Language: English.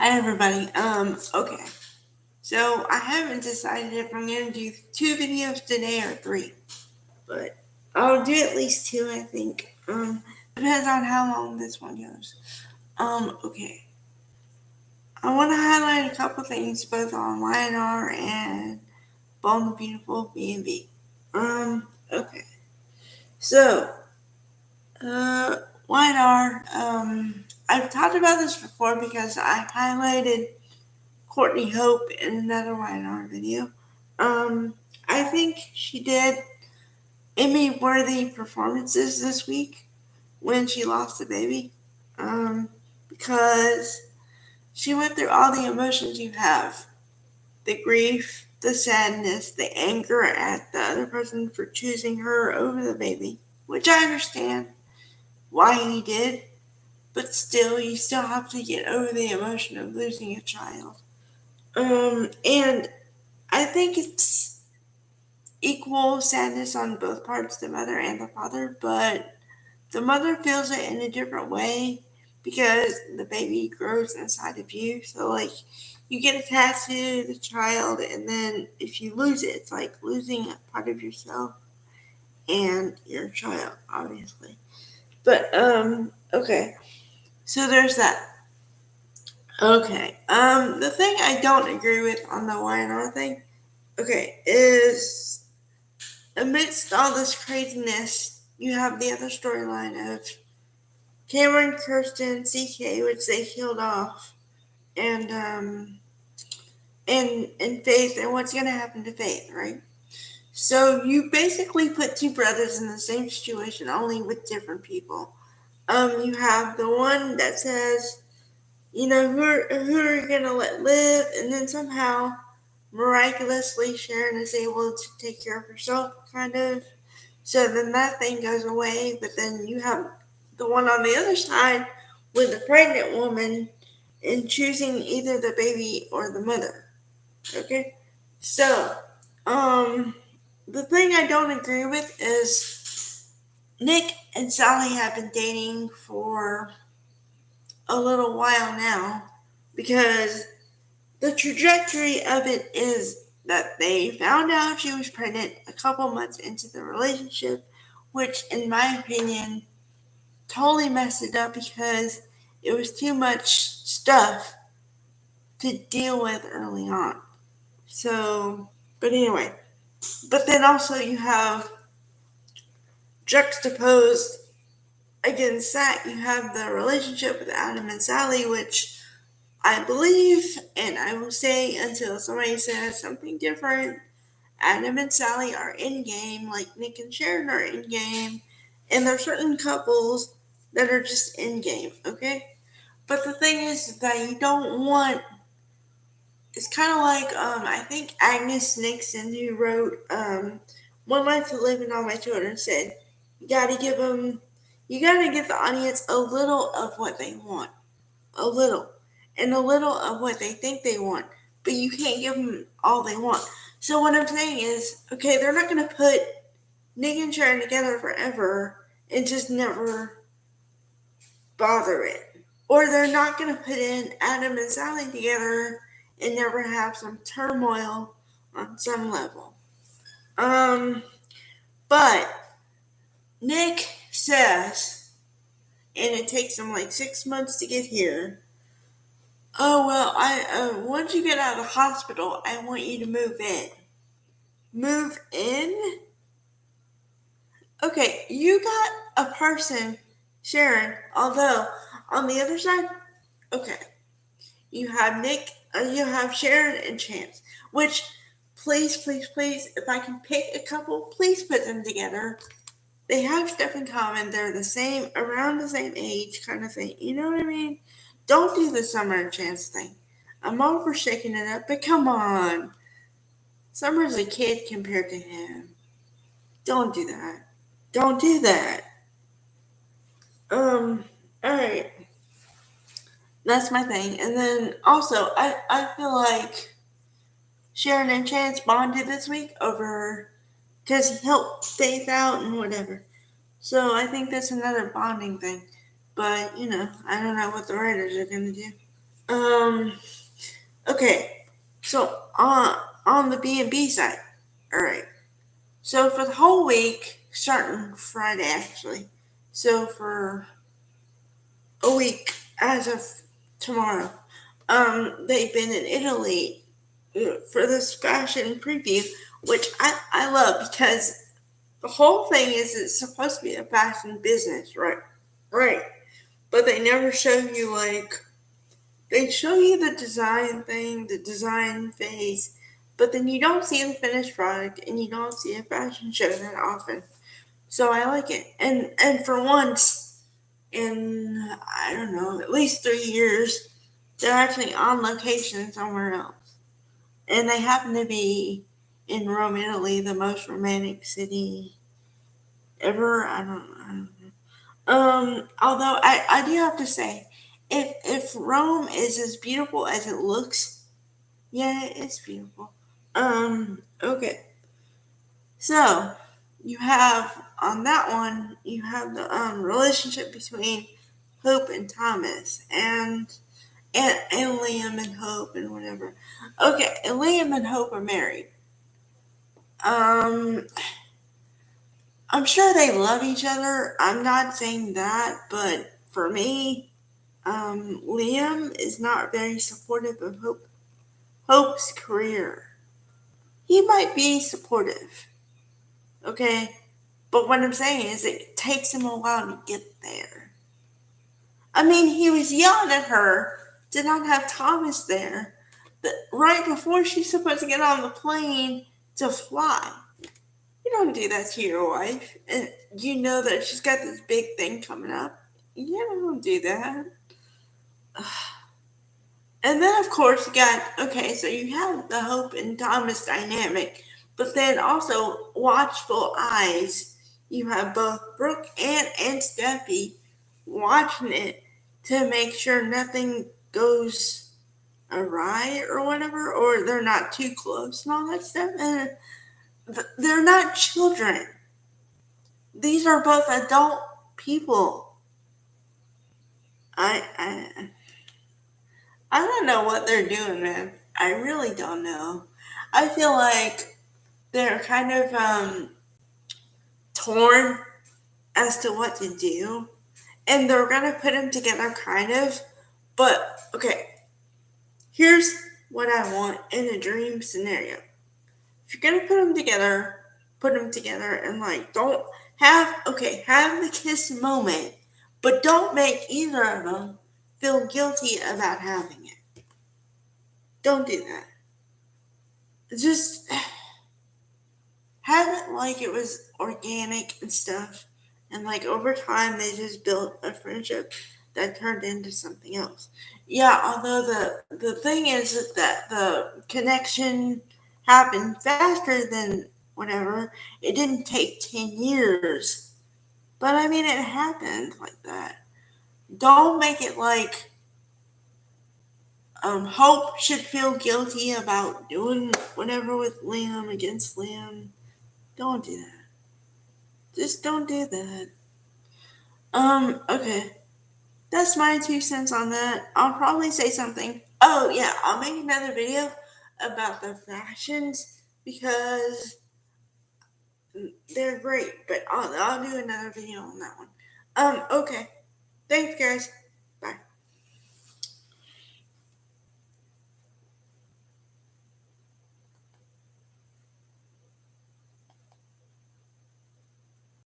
Hi everybody. Okay. So I haven't decided if I'm gonna do 2 videos today or 3. But I'll do at least 2, I think. Depends on how long this one goes. Okay. I wanna highlight a couple things both on YNR and Bone the Beautiful B&B. Okay. So, YNR, I've talked about this before because I highlighted Courtney Hope in another YNR video. I think she did Emmy-worthy performances this week when she lost the baby, because she went through all the emotions you have: the grief, the sadness, the anger at the other person for choosing her over the baby, which I understand why he did, but still, you still have to get over the emotion of losing a child. And I think it's equal sadness on both parts, the mother and the father, but the mother feels it in a different way because the baby grows inside of you. So, like, you get attached to the child, and then if you lose it, it's like losing a part of yourself and your child, obviously. But, okay. So there's that. Okay. The thing I don't agree with on the YNR thing, okay, is amidst all this craziness, you have the other storyline of Cameron, Kirsten, CK, which they killed off, and Faith, and what's gonna happen to Faith, right? So you basically put two brothers in the same situation, only with different people. You have the one that says, who are you gonna let live, and then somehow, miraculously, Sharon is able to take care of herself, kind of. So then that thing goes away, but then you have the one on the other side with the pregnant woman and choosing either the baby or the mother. Okay? So, the thing I don't agree with is Nick and Sally have been dating for a little while now, because the trajectory of it is that they found out she was pregnant a couple months into the relationship, which, in my opinion, totally messed it up because it was too much stuff to deal with early on. So, but anyway, but then also you have juxtaposed against that, you have the relationship with Adam and Sally, which I believe, and I will say until somebody says something different, Adam and Sally are in game, like Nick and Sharon are in game, and there are certain couples that are just in game, okay? But the thing is that you don't want. It's kind of like I think Agnes Nixon, who wrote "One Life to Live and All My Children," said, "You gotta give them, you gotta give the audience a little of what they want, a little, and a little of what they think they want, but you can't give them all they want." So what I'm saying is, okay, they're not gonna put Nick and Sharon together forever and just never bother it. Or they're not going to put in Adam and Sally together and never have some turmoil on some level. But Nick says, and it takes him like 6 months to get here. Oh, well, once you get out of the hospital, I want you to move in. Move in? Okay, you got a person, Sharon, although on the other side, okay, you have Nick, you have Sharon and Chance, which, please, please, please, if I can pick a couple, please put them together. They have stuff in common. They're the same, around the same age, kind of thing. You know what I mean? Don't do the Summer and Chance thing. I'm all for shaking it up, but come on. Summer's a kid compared to him. Don't do that. Don't do that. Alright. That's my thing. And then also, I feel like Sharon and Chance bonded this week over because he helped Faith out and whatever. So I think that's another bonding thing. But, I don't know what the writers are going to do. Okay, so on the B&B side, all right. So for the whole week, starting Friday actually, so for a week as of tomorrow, they've been in Italy for this fashion preview, which I love because the whole thing is it's supposed to be a fashion business, right? Right. But they never show you they show you the design thing, the design phase, but then you don't see the finished product and you don't see a fashion show that often. So I like it. And for once in I don't know, at least 3 years, they're actually on location somewhere else. And they happen to be in Rome, Italy, the most romantic city ever. I don't know. Although I do have to say, if Rome is as beautiful as it looks, yeah, it's beautiful. Okay. So you have on that one, you have the relationship between Hope and Thomas, and Liam and Hope and whatever. Okay, and Liam and Hope are married. Um, I'm sure they love each other. I'm not saying that, but for me, Liam is not very supportive of Hope's career. He might be supportive, okay? But what I'm saying is it takes him a while to get there. I mean, he was yelling at her to not have Thomas there right before she's supposed to get on the plane to fly. You don't do that to your wife, and you know that she's got this big thing coming up. You don't do that. And then, of course, you got okay, so you have the Hope and Thomas dynamic, but then also watchful eyes. You have both Brooke and Steffi watching it to make sure nothing goes awry or whatever, or they're not too close and all that stuff. And they're not children. These are both adult people. I I don't know what they're doing, man. I really don't know. I feel like they're kind of torn as to what to do, and they're gonna put them together, kind of. But okay, here's what I want in a dream scenario. If you're gonna put them together, and like don't have the kiss moment, but don't make either of them feel guilty about having it. Don't do that. Just have it like it was organic and stuff. And like over time, they just built a friendship that turned into something else. Yeah, although the thing is that the connection happened faster than whatever. It didn't take 10 years, but I mean, it happened like that. Don't make it like Hope should feel guilty about doing whatever with Liam against Liam. Don't do that. Just don't do that. Okay. That's my 2 cents on that. I'll probably say something. Oh, yeah, I'll make another video about the fashions because they're great, but I'll do another video on that one. Okay. Thanks, guys.